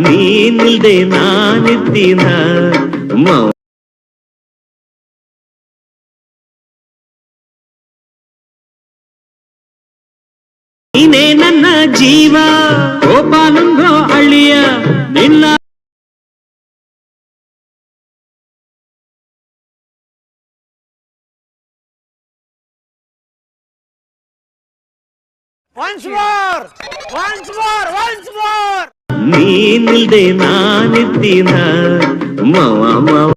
ನೀನಿಲ್ದೆ ನಾನಿದ್ದೀನ ನೀನೇ ನನ್ನ ಜೀವ ಗೋಪಾಲಂಗೋ ಅಳಿಯ ನಿನ್ನ Once more! Once more! Once more! ನೀನಿಲ್ದೆ ನಾನಿದ್ದೀನ ಮಾವ ಮಾವ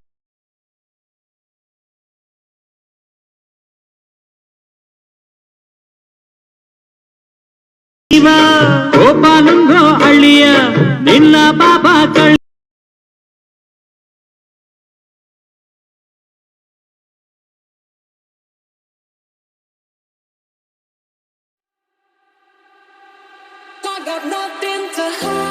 ಜೀವ ಗೋಪಾಲಂಗೋ ಅಳಿಯ ನಿನ್ನ ಬಾಬಾ ಕಳ್ಳಿ I got nothing to hide.